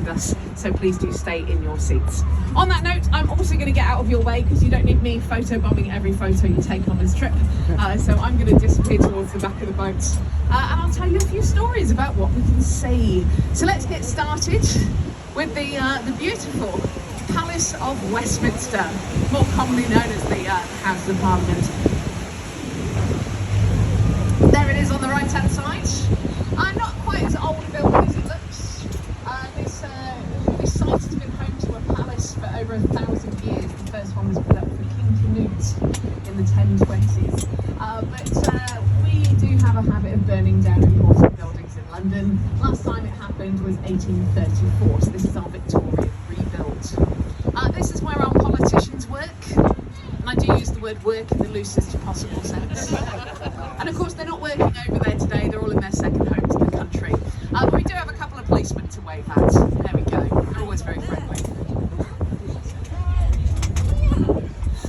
with us, so please do stay in your seats. On that note, I'm also going to get out of your way because you don't need me photobombing every photo you take on this trip. So I'm going to disappear towards the back of the boat and I'll tell you a few stories about what we can see. So let's get started with the beautiful Palace of Westminster, more commonly known as the House of Parliament. There it is on the right hand side. Not quite as old a building as it looks. This site has been home to a palace for over 1,000 years. The first one was put up for King Canute in the 1020s. But we do have a habit of burning down important buildings in London. Last time it happened was 1834, so this is our Victorian rebuild. This is where our politicians work, and I do use the word work in the loosest possible sense. And of course they're not working over there today, they're all in their second homes in the country. But we do have a couple of policemen to wave at. There we go, they're always very friendly.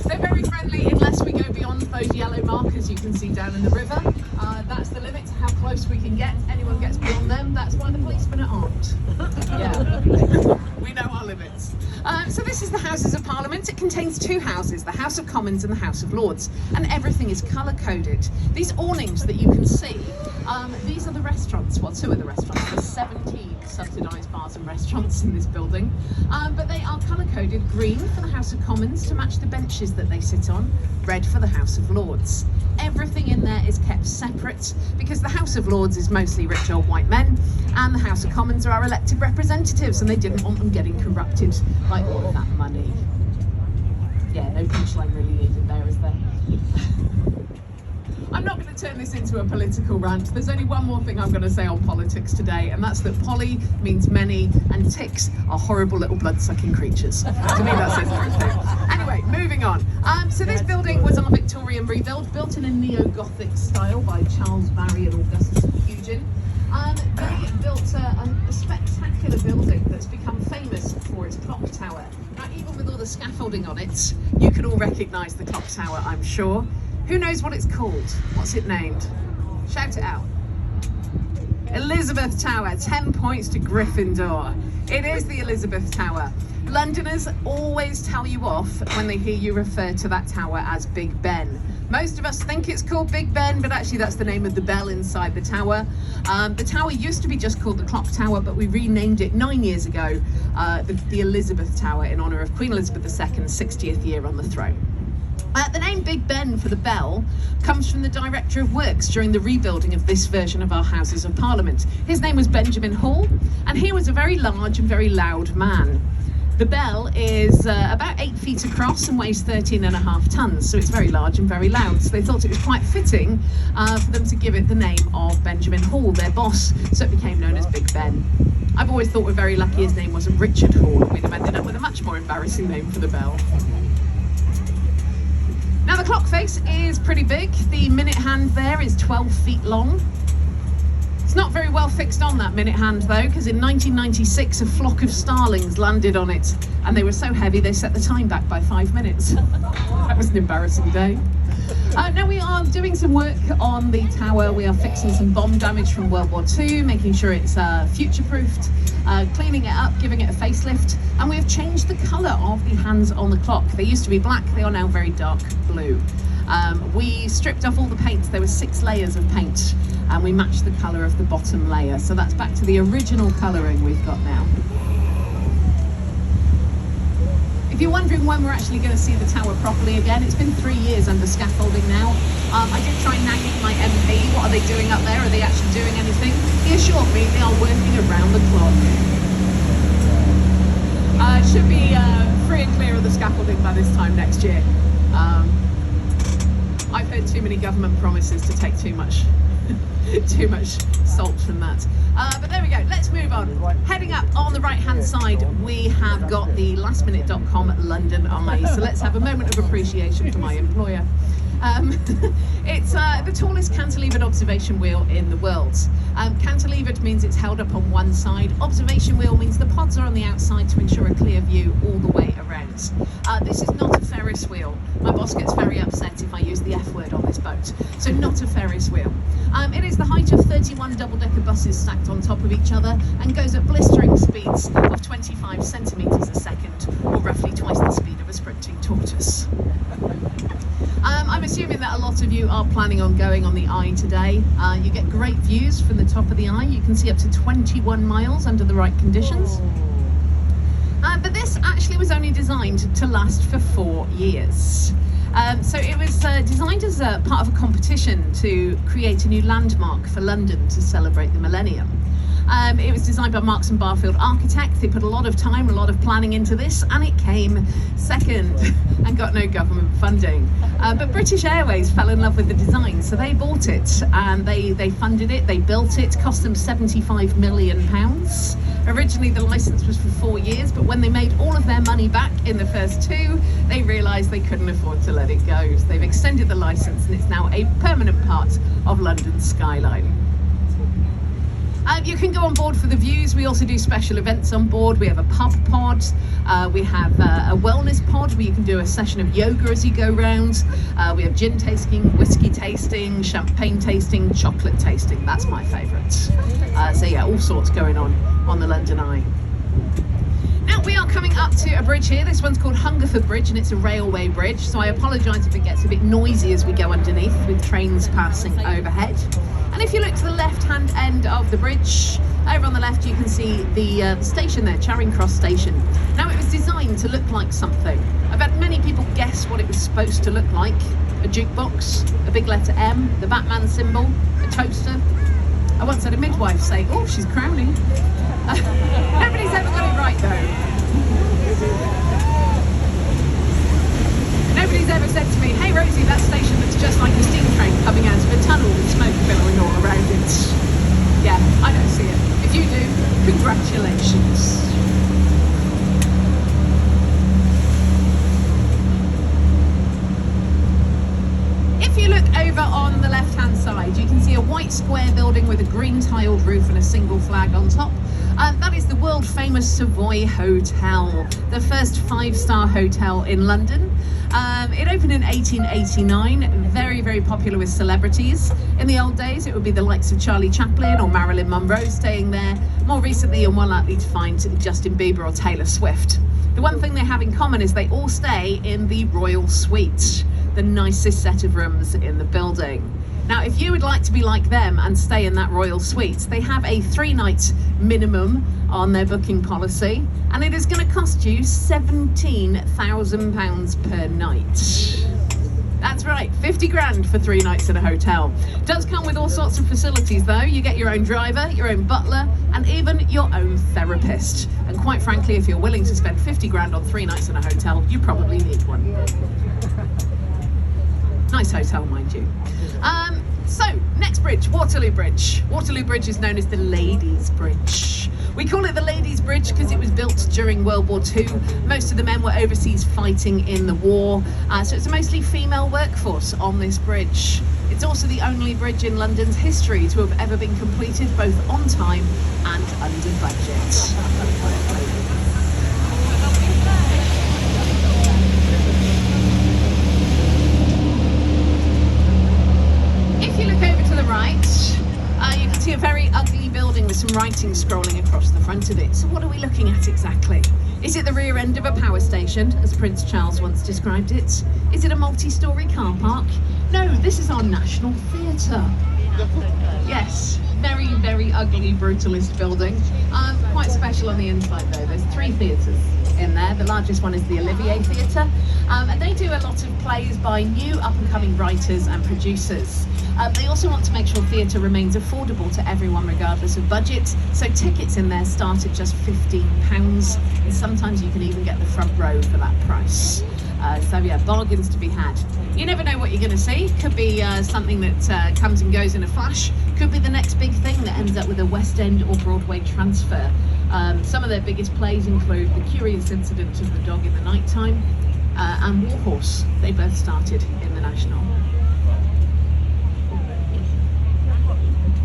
They're very friendly unless we go beyond those yellow markers you can see down in the river. That's the limit to how close we can get. Anyone gets beyond them, that's why the policemen are armed. Yeah, we know our limits. So this is the Houses of Parliament. It contains two houses, the House of Commons and the House of Lords, and everything is colour-coded. These awnings that you can see, these are the restaurants. Well, two of the restaurants. There's 17 subsidised bars and restaurants in this building, but they are colour-coded: green for the House of Commons to match the benches that they sit on, red for the House of Lords. Everything in there is kept separate because the House of Lords is mostly rich old white men and the House of Commons are our elected representatives, and they didn't want them getting corrupted by all of that money. Yeah, no punchline really needed there, is there? I'm not going to turn this into a political rant. There's only one more thing I'm going to say on politics today, and that's that poly means many and ticks are horrible little blood-sucking creatures. To me that says everything. Anyway, moving on. So this building was our Victorian rebuild, built in a neo-Gothic style by Charles Barry and Augustus Pugin. They built a spectacular building that's become famous for its clock tower. Now, even with all the scaffolding on it, you can all recognise the clock tower, I'm sure. Who knows what it's called? What's it named? Shout it out. Elizabeth Tower, 10 points to Gryffindor. It is the Elizabeth Tower. Londoners always tell you off when they hear you refer to that tower as Big Ben. Most of us think it's called Big Ben, but actually that's the name of the bell inside the tower. The tower used to be just called the Clock Tower, but we renamed it 9 years ago, the Elizabeth Tower, in honour of Queen Elizabeth II's 60th year on the throne. The name Big Ben for the bell comes from the Director of Works during the rebuilding of this version of our Houses of Parliament. His name was Benjamin Hall, and he was a very large and very loud man. The bell is about 8 feet across and weighs 13.5 tons, so it's very large and very loud. So they thought it was quite fitting for them to give it the name of Benjamin Hall, their boss, so it became known as Big Ben. I've always thought we're very lucky his name wasn't Richard Hall. We'd have ended up with a much more embarrassing name for the bell. Now the clock face is pretty big. The minute hand there is 12 feet long. It's not very well fixed on that minute hand though, because in 1996 a flock of starlings landed on it and they were so heavy they set the time back by 5 minutes. That was an embarrassing day. Now we are doing some work on the tower. We are fixing some bomb damage from World War II, making sure it's future-proofed, cleaning it up, giving it a facelift, and we have changed the colour of the hands on the clock. They used to be black, they are now very dark blue. We stripped off all the paint. There were 6 layers of paint, and we matched the colour of the bottom layer. So that's back to the original colouring we've got now. If you're wondering when we're actually going to see the tower properly again, it's been 3 years under scaffolding now. I did try nagging my MP. What are they doing up there? Are they actually doing anything? He assured me they are working around the clock. Should be free and clear of the scaffolding by this time next year. I've heard too many government promises to take too much salt from that. But there we go, let's move on. Heading up on the right hand side, we have got the lastminute.com London Eye. So let's have a moment of appreciation for my employer. It's the tallest cantilevered observation wheel in the world. Cantilevered means it's held up on one side. Observation wheel means the pods are on the outside to ensure a clear view all the way around. This is not a Ferris wheel. My boss gets very upset if I use the F word on this boat. So not a Ferris wheel. It is the height of 31 double-decker buses stacked on top of each other and goes at blistering speeds of 25 centimetres a second, or roughly twice the speed of a sprinting tortoise. I'm assuming that a lot of you are planning on going on the Eye today. You get great views from the top of the Eye. You can see up to 21 miles under the right conditions. But this actually was only designed to last for 4 years. So it was designed as a part of a competition to create a new landmark for London to celebrate the millennium. It was designed by Marks and Barfield Architects. They put a lot of time, a lot of planning into this, and it came second and got no government funding. But British Airways fell in love with the design, so they bought it and they funded it, they built it, cost them £75 million. Originally the license was for 4 years, but when they made all of their money back in the first 2, they realised they couldn't afford to let it go. So they've extended the license and it's now a permanent part of London's skyline. You can go on board for the views. We also do special events on board. We have a pub pod, we have a wellness pod where you can do a session of yoga as you go round. We have gin tasting, whiskey tasting, champagne tasting, chocolate tasting. That's my favourite. So yeah, all sorts going on the London Eye. Now we are coming up to a bridge here. This one's called Hungerford Bridge and it's a railway bridge, so I apologise if it gets a bit noisy as we go underneath with trains passing overhead. And if you look to the left-hand end of the bridge, over on the left you can see the station there, Charing Cross Station. Now it was designed to look like something. I bet many people guess what it was supposed to look like. A jukebox, a big letter M, the Batman symbol, a toaster. I once had a midwife say, oh, she's crowning. Nobody's ever got it right though. Nobody's ever said to me, hey Rosie, that station looks just like a steam train coming out of a tunnel with smoke billowing all around it. Yeah, I don't see it. If you do, congratulations. If you look over on the left-hand side, you can see a white square building with a green tiled roof and a single flag on top. That is the world-famous Savoy Hotel, the first 5-star hotel in London. It opened in 1889, very, very popular with celebrities. In the old days, it would be the likes of Charlie Chaplin or Marilyn Monroe staying there. More recently, you're more likely to find Justin Bieber or Taylor Swift. The one thing they have in common is they all stay in the Royal Suite, the nicest set of rooms in the building. Now, if you would like to be like them and stay in that Royal Suite, they have a 3-night minimum on their booking policy, and it is going to cost you £17,000 per night. That's right, 50 grand for 3 nights in a hotel. Does come with all sorts of facilities though. You get your own driver, your own butler, and even your own therapist. And quite frankly, if you're willing to spend 50 grand on 3 nights in a hotel, you probably need one. Nice hotel, mind you. So, next bridge, Waterloo Bridge. Waterloo Bridge is known as the Ladies' Bridge. We call it the Ladies' Bridge because it was built during World War II. Most of the men were overseas fighting in the war, so it's a mostly female workforce on this bridge. It's also the only bridge in London's history to have ever been completed both on time and under budget. If you look over to the right, you can see a very ugly building with some writing scrolling across the front of it. So what are we looking at exactly? Is it the rear end of a power station, as Prince Charles once described it? Is it a multi-storey car park? No, this is our National Theatre. Yes, very, very ugly, brutalist building. Quite special on the inside though. There's 3 theatres in there. The largest one is the Olivier Theatre, and they do a lot of plays by new up-and-coming writers and producers. They also want to make sure theatre remains affordable to everyone regardless of budget, so tickets in there start at just £15, and sometimes you can even get the front row for that price. So yeah, bargains to be had. You never know what you're going to see. Could be something that comes and goes in a flash. Could be the next big thing that ends up with a West End or Broadway transfer. Some of their biggest plays include The Curious Incident of the Dog in the Nighttime and Warhorse. They both started in the National.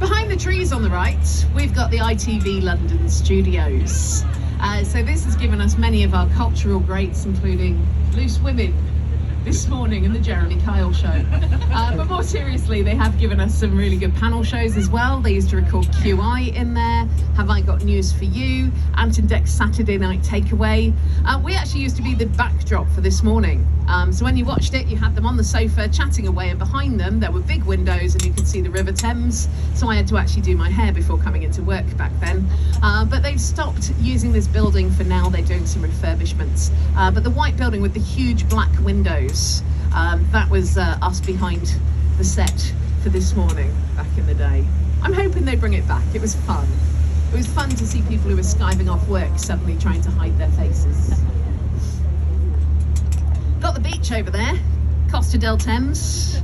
Behind the trees on the right, we've got the ITV London studios. So this has given us many of our cultural greats, including Loose Women this morning and the Jeremy Kyle show. But more seriously, they have given us some really good panel shows as well. They used to record QI in there, Have I Got News For You, Ant and Dec's Saturday Night Takeaway. We actually used to be the backdrop for this morning. So when you watched it, you had them on the sofa chatting away, and behind them there were big windows and you could see the River Thames. So I had to actually do my hair before coming into work back then. But they've stopped using this building for now. They're doing some refurbishments. But the white building with the huge black windows, that was us behind the set for this morning back in the day. I'm hoping they bring it back. It was fun. It was fun to see people who were skiving off work suddenly trying to hide their faces. Got the beach over there, Costa del Thames.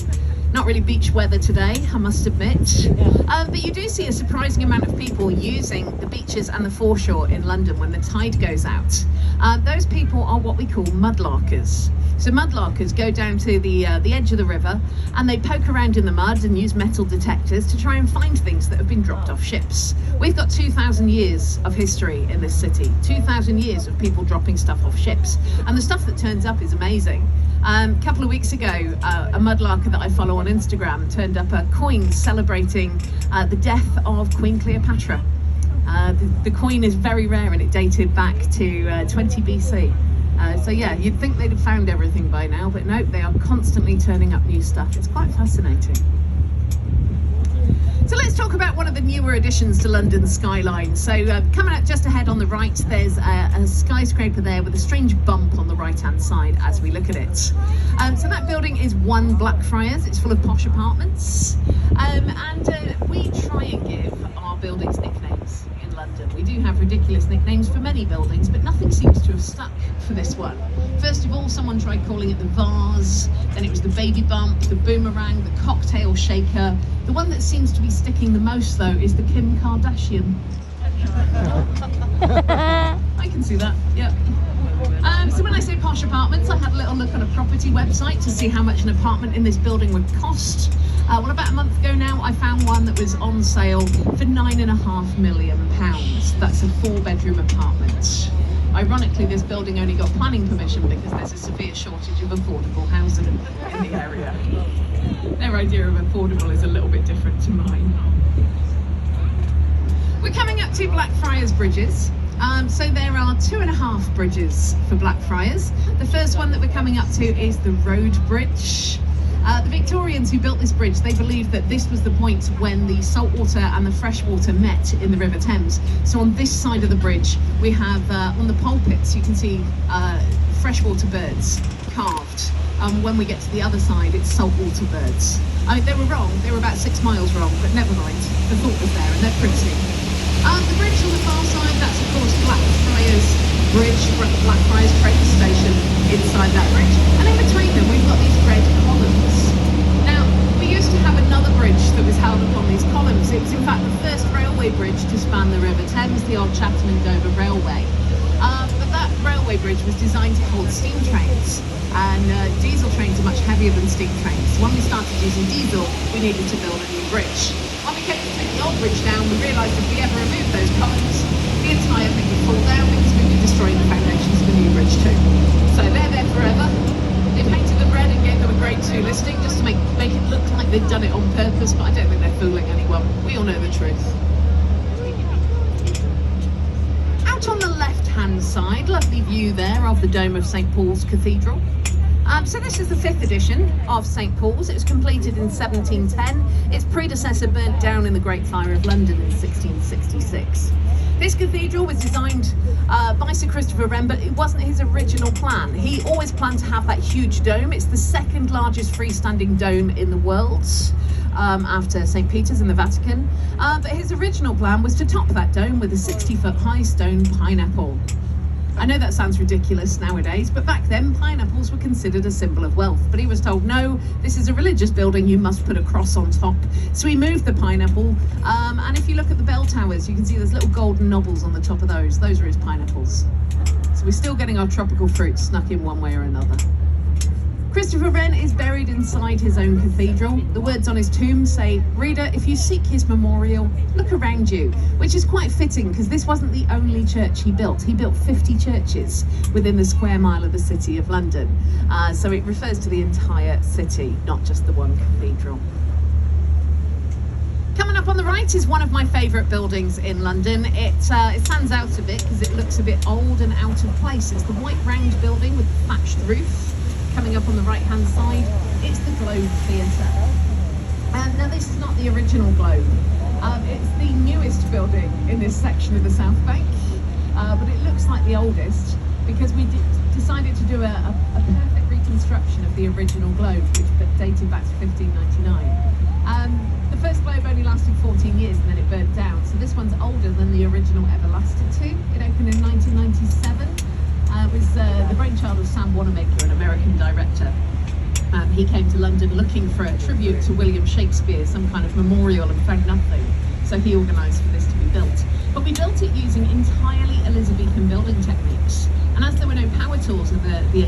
Not really beach weather today, I must admit. But you do see a surprising amount of people using the beaches and the foreshore in London when the tide goes out. Those people are what we call mudlarkers. So mudlarkers go down to the edge of the river and they poke around in the mud and use metal detectors to try and find things that have been dropped off ships. We've got 2,000 years of history in this city, 2,000 years of people dropping stuff off ships, and the stuff that turns up is amazing. A couple of weeks ago, a mudlarker that I follow on Instagram turned up a coin celebrating the death of Queen Cleopatra. The coin is very rare and it dated back to 20 BC. So yeah, you'd think they'd have found everything by now, but no, they are constantly turning up new stuff. It's quite fascinating. So let's talk about one of the newer additions to London's skyline. So coming up just ahead on the right, there's a skyscraper there with a strange bump on the right-hand side as we look at it. So that building is One Blackfriars. It's full of posh apartments. And we try and give our buildings nicknames in London. We do have ridiculous nicknames for many buildings, but nothing seems to have stuck for this one. First of all, someone tried calling it the Vase, then it was the Baby Bump, the Boomerang, the Cocktail Shaker. The one that seems to be sticking the most, though, is the Kim Kardashian. I can see that, yeah. So when I say posh apartments, I had a little look on a property website to see how much an apartment in this building would cost. Well, about a month ago now, I found one that was on sale for £9.5 million. That's a 4-bedroom apartment. Ironically, this building only got planning permission because there's a severe shortage of affordable housing in the area. Their idea of affordable is a little bit different to mine. We're coming up to Blackfriars Bridges. So there are 2.5 bridges for Blackfriars. The first one that we're coming up to is the Road Bridge. The Victorians who built this bridge, they believed that this was the point when the saltwater and the freshwater met in the River Thames. So on this side of the bridge, we have on the pulpits, you can see freshwater birds carved. When we get to the other side, it's saltwater birds. I mean, they were wrong. They were about 6 miles wrong, but never mind. The thought was there, and they're pretty. The bridge on the far side, that's of course Blackfriars Bridge, Blackfriars train station inside that bridge. And in between them, we've got these red columns. Now, we used to have another bridge that was held upon these columns. It was in fact the first railway bridge to span the River Thames, the old Chatham and Dover Railway. But that railway bridge was designed to hold steam trains. And diesel trains are much heavier than steam trains. So when we started using diesel, we needed to build a new bridge. When we came to take the old bridge down, we realised if we ever removed those columns, the entire thing would fall down because we'd be destroying the foundations of the new bridge too. So they're there forever. They painted them red and gave them a grade 2 listing just to make it look like they'd done it on purpose, but I don't think they're fooling anyone. We all know the truth. Out on the left-hand side, lovely view there of the dome of St Paul's Cathedral. So this is the 5th edition of St Paul's. It was completed in 1710. Its predecessor burnt down in the Great Fire of London in 1666. This cathedral was designed by Sir Christopher Wren, but it wasn't his original plan. He always planned to have that huge dome. It's the 2nd largest freestanding dome in the world, after St Peter's in the Vatican. But his original plan was to top that dome with a 60-foot high stone pineapple. I know that sounds ridiculous nowadays, but back then pineapples were considered a symbol of wealth. But he was told, no, this is a religious building, you must put a cross on top. So he moved the pineapple, and if you look at the bell towers, you can see there's little golden knobbles on the top of those. Those are his pineapples. So we're still getting our tropical fruits snuck in one way or another. Christopher Wren is buried inside his own cathedral. The words on his tomb say, "Reader, if you seek his memorial, look around you," which is quite fitting because this wasn't the only church he built. He built 50 churches within the square mile of the city of London. So it refers to the entire city, not just the one cathedral. Coming up on the right is one of my favourite buildings in London. It stands out a bit because it looks a bit old and out of place. It's the white round building with the thatched roof. Coming up on the right hand side, it's the Globe Theatre. Now this is not the original Globe. It's the newest building in this section of the South Bank, but it looks like the oldest because we decided to do a perfect reconstruction of the original Globe, which dated back to 1599. The first Globe only lasted 14 years and then it burnt down, so this one's older than the original ever lasted to. It opened in 1997. It was the brainchild of Sam Wanamaker, an American director. He came to London looking for a tribute to William Shakespeare, some kind of memorial, and found nothing. So he organised for this to be built. But we built it using entirely Elizabethan building techniques. And as there were no power tools in the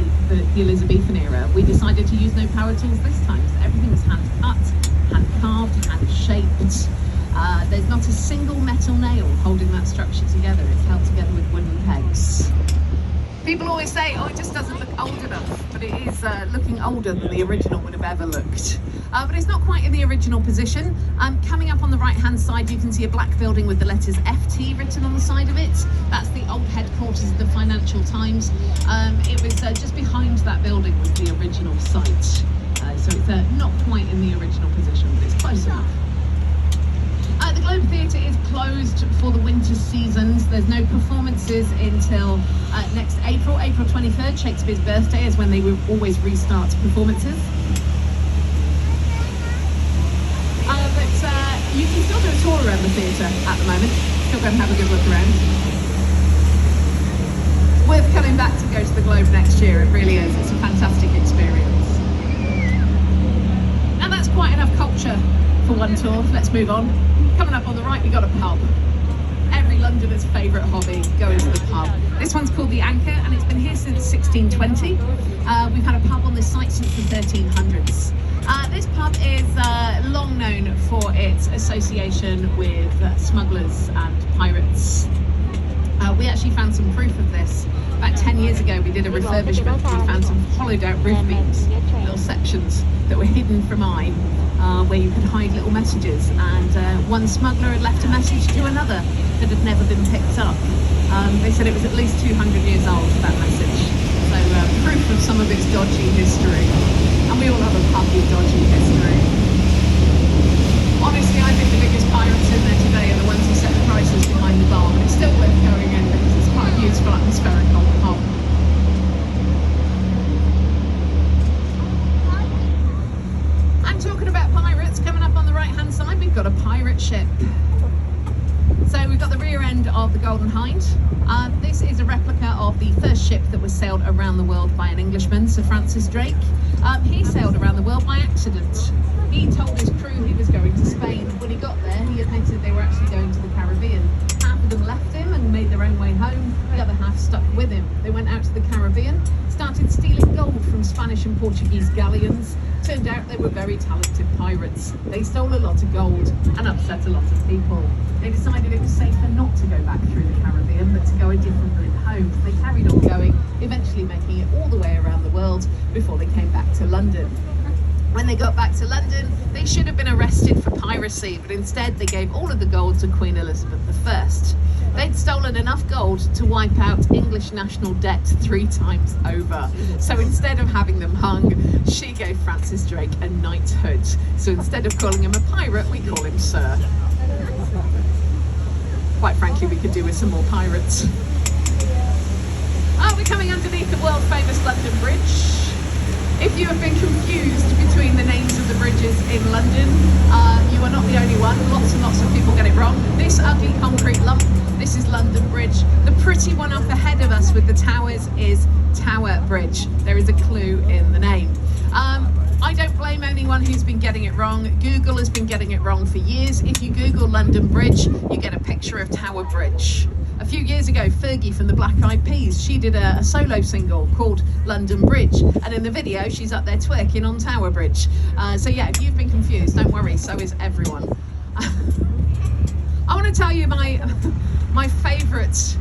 Elizabethan era, we decided to use no power tools this time. So everything was hand cut, hand carved, hand shaped. There's not a single metal nail holding that structure together. It's held together with wooden pegs. People always say, oh, it just doesn't look old enough, but it is looking older than the original would have ever looked. But it's not quite in the original position. Coming up on the right-hand side, you can see a black building with the letters FT written on the side of it. That's the old headquarters of the Financial Times. It was just behind that building was the original site. So it's not quite in the original position, but it's close enough. The Globe Theatre is closed for the winter seasons. There's no performances until next April 23rd. Shakespeare's birthday is when they will always restart performances. But you can still do a tour around the theatre at the moment. Still go and have a good look around. It's worth coming back to go to the Globe next year. It really is. It's a fantastic experience. And that's quite enough culture for one tour. Let's move on. Coming up on the right, we've got a pub. Every Londoner's favourite hobby, going to the pub. This one's called the Anchor and it's been here since 1620. We've had a pub on this site since the 1300s. This pub is long known for its association with smugglers and pirates. We actually found some proof of this. About 10 years ago we did a refurbishment. We found some hollowed out roof beams, little sections that were hidden from eye, where you could hide little messages, and one smuggler had left a message to another that had never been picked up. They said it was at least 200 years old, that message. So proof of some of its dodgy history. And we all have a pub with dodgy history. Honestly, I think the biggest pirates in there today are the ones who set the prices behind the bar, but it's still worth going in because it's quite a beautiful atmospheric old pub. I'm talking about pirates. Coming up on the right hand side, we've got a pirate ship. So we've got the rear end of the Golden Hind. This is a replica of the first ship that was sailed around the world by an Englishman, Sir Francis Drake. He sailed around the world by accident. He told his crew he was going to Spain. When he got there, he admitted they were actually going to the Caribbean. Half of them left him and made their own way home. The other half stuck with him. They went out to the Caribbean, started stealing gold from Spanish and Portuguese galleons. Turned out they were very talented pirates. They stole a lot of gold and upset a lot of people. They decided it was safer not to go back through the Caribbean, but to go a different route home. So they carried on going, eventually making it all the way around the world before they came back to London. When they got back to London, they should have been arrested for piracy, but instead they gave all of the gold to Queen Elizabeth I. They'd stolen enough gold to wipe out English national debt 3 times over. So instead of having them hung, she gave Francis Drake a knighthood. So instead of calling him a pirate, we call him Sir. Quite frankly, we could do with some more pirates. We're coming underneath the world famous London Bridge. If you have been confused between the names of the bridges in London, you are not the only one. Lots and lots of people get it wrong. This ugly concrete lump, this is London Bridge. The pretty one up ahead of us with the towers is Tower Bridge. There is a clue in the name. I don't blame anyone who's been getting it wrong. Google has been getting it wrong for years. If you Google London Bridge, you get a picture of Tower Bridge. A few years ago, Fergie from the Black Eyed Peas, she did a solo single called London Bridge, and in the video she's up there twerking on Tower Bridge. So yeah, if you've been confused, don't worry, so is everyone. I want to tell you my favourite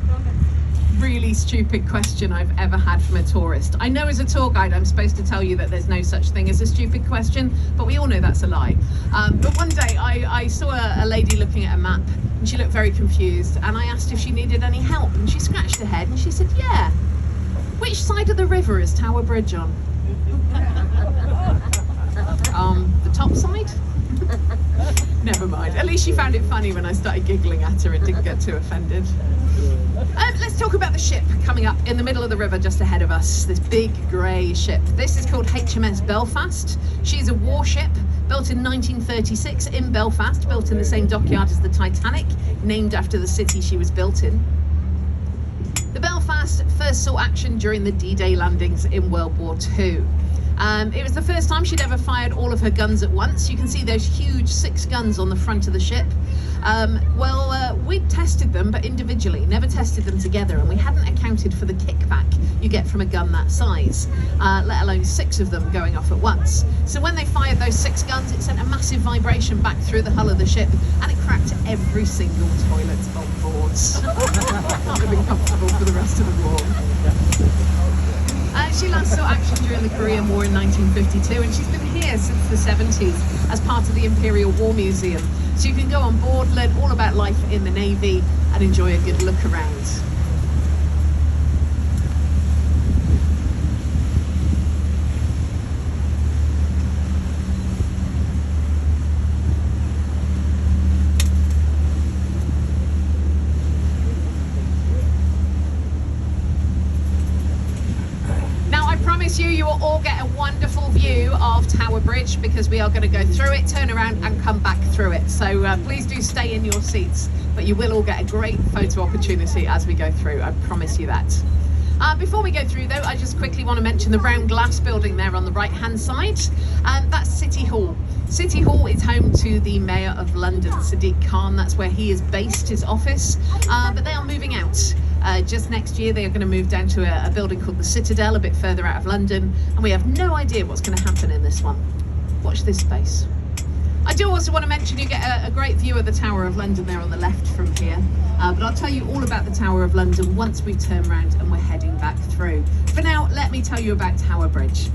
really stupid question I've ever had from a tourist. I know as a tour guide I'm supposed to tell you that there's no such thing as a stupid question, but we all know that's a lie. But one day I saw a lady looking at a map and she looked very confused, and I asked if she needed any help, and she scratched her head and she said, yeah, which side of the river is Tower Bridge on? The top side? Never mind. At least she found it funny when I started giggling at her and didn't get too offended. Let's talk about the ship coming up in the middle of the river just ahead of us. This big grey ship. This is called HMS Belfast. She's a warship built in 1936 in Belfast, built in the same dockyard as the Titanic, named after the city she was built in. The Belfast first saw action during the D-Day landings in World War II. It was the first time she'd ever fired all of her guns at once. You can see those huge 6 guns on the front of the ship. We'd tested them, but individually, never tested them together, and we hadn't accounted for the kickback you get from a gun that size, let alone 6 of them going off at once. So when they fired those 6 guns, it sent a massive vibration back through the hull of the ship, and it cracked every single toilet on board. Not have been comfortable for the rest of the war. She last saw action during the Korean War in 1952, and she's been here since the 70s as part of the Imperial War Museum. So you can go on board, learn all about life in the Navy, and enjoy a good look around. You will all get a wonderful view of Tower Bridge, because we are going to go through it, turn around and come back through it. So please do stay in your seats, but you will all get a great photo opportunity as we go through, I promise you that. Before we go through though, I just quickly want to mention the round glass building there on the right hand side, and that's City Hall. City Hall is home to the Mayor of London, Sadiq Khan. That's where he is based, his office, but they are moving out. Just next year they are going to move down to a building called the Citadel, a bit further out of London, and we have no idea what's going to happen in this one. Watch this space. I do also want to mention you get a great view of the Tower of London there on the left from here, but I'll tell you all about the Tower of London once we turn around and we're heading back through. For now, let me tell you about Tower Bridge.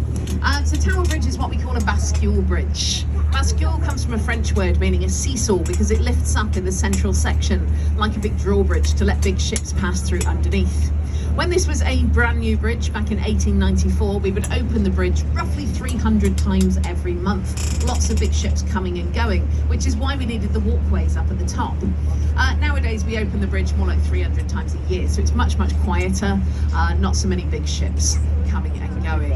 So Tower Bridge is what we call a bascule bridge. Bascule comes from a French word meaning a seesaw, because it lifts up in the central section like a big drawbridge to let big ships pass through underneath. When this was a brand new bridge back in 1894, we would open the bridge roughly 300 times every month. Lots of big ships coming and going, which is why we needed the walkways up at the top. Nowadays we open the bridge more like 300 times a year, so it's much quieter, not so many big ships coming and going.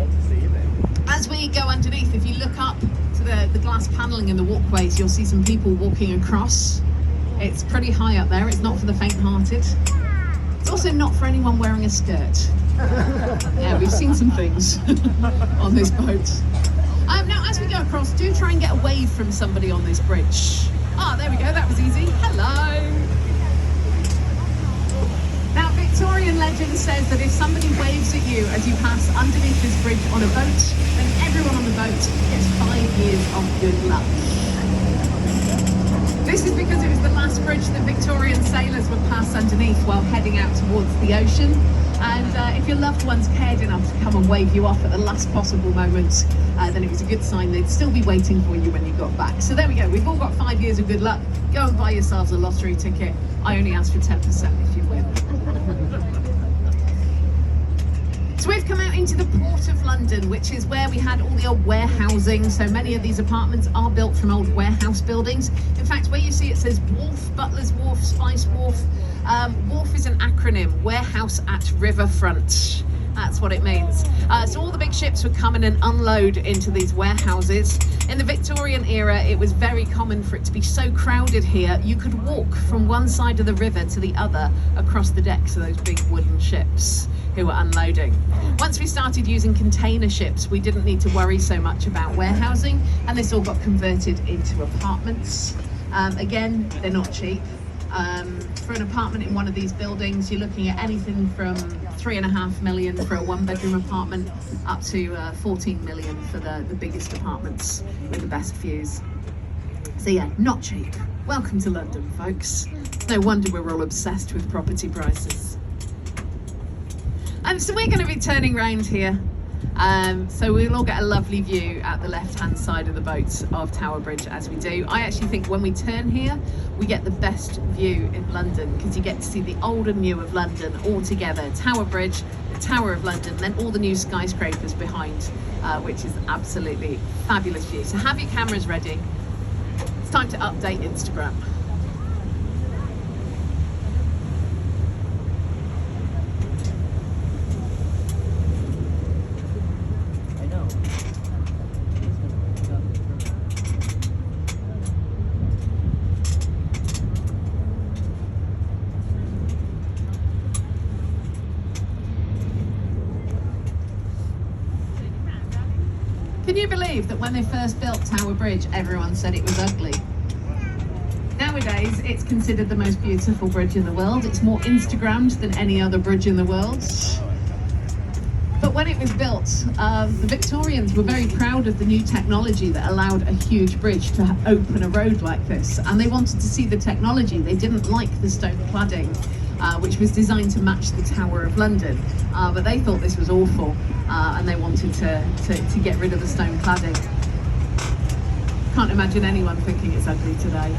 As we go underneath, if you look up to the glass panelling in the walkways, you'll see some people walking across. It's pretty high up there, it's not for the faint-hearted. It's also not for anyone wearing a skirt. Yeah, we've seen some things on this boat. Now, as we go across, do try and get a wave from somebody on this bridge. There we go, that was easy. Hello. Now, Victorian legend says that if somebody waves at you as you pass underneath this bridge on a boat, then everyone on the boat gets 5 years of good luck. This is because it was the last bridge that Victorian sailors would pass underneath while heading out towards the ocean. And if your loved ones cared enough to come and wave you off at the last possible moment, then it was a good sign they'd still be waiting for you when you got back. So there we go, we've all got 5 years of good luck. Go and buy yourselves a lottery ticket. I only ask for 10% if you win. So we've come out into the Port of London, which is where we had all the old warehousing. So many of these apartments are built from old warehouse buildings. In fact, where you see it says Wharf, Butler's Wharf, Spice Wharf. Wharf is an acronym, Warehouse at Riverfront. That's what it means. So all the big ships would come in and unload into these warehouses. In the Victorian era, it was very common for it to be so crowded here, you could walk from one side of the river to the other across the decks of those big wooden ships who were unloading. Once we started using container ships, we didn't need to worry so much about warehousing, and this all got converted into apartments. Again, they're not cheap. For an apartment in one of these buildings, you're looking at anything from 3.5 million for a one-bedroom apartment up to 14 million for the biggest apartments with the best views. So yeah, not cheap. Welcome to London, folks. No wonder we're all obsessed with property prices. And so we're going to be turning round here. So we'll all get a lovely view at the left-hand side of the boat of Tower Bridge as we do. I actually think when we turn here, we get the best view in London because you get to see the old and new of London all together. Tower Bridge, the Tower of London, then all the new skyscrapers behind, which is absolutely fabulous view. So have your cameras ready. It's time to update Instagram. Can you believe that when they first built Tower Bridge, everyone said it was ugly? Nowadays, it's considered the most beautiful bridge in the world. It's more Instagrammed than any other bridge in the world. But when it was built, the Victorians were very proud of the new technology that allowed a huge bridge to open a road like this. And they wanted to see the technology. They didn't like the stone cladding, which was designed to match the Tower of London. But they thought this was awful, and they wanted to get rid of the stone cladding. Can't imagine anyone thinking it's ugly today.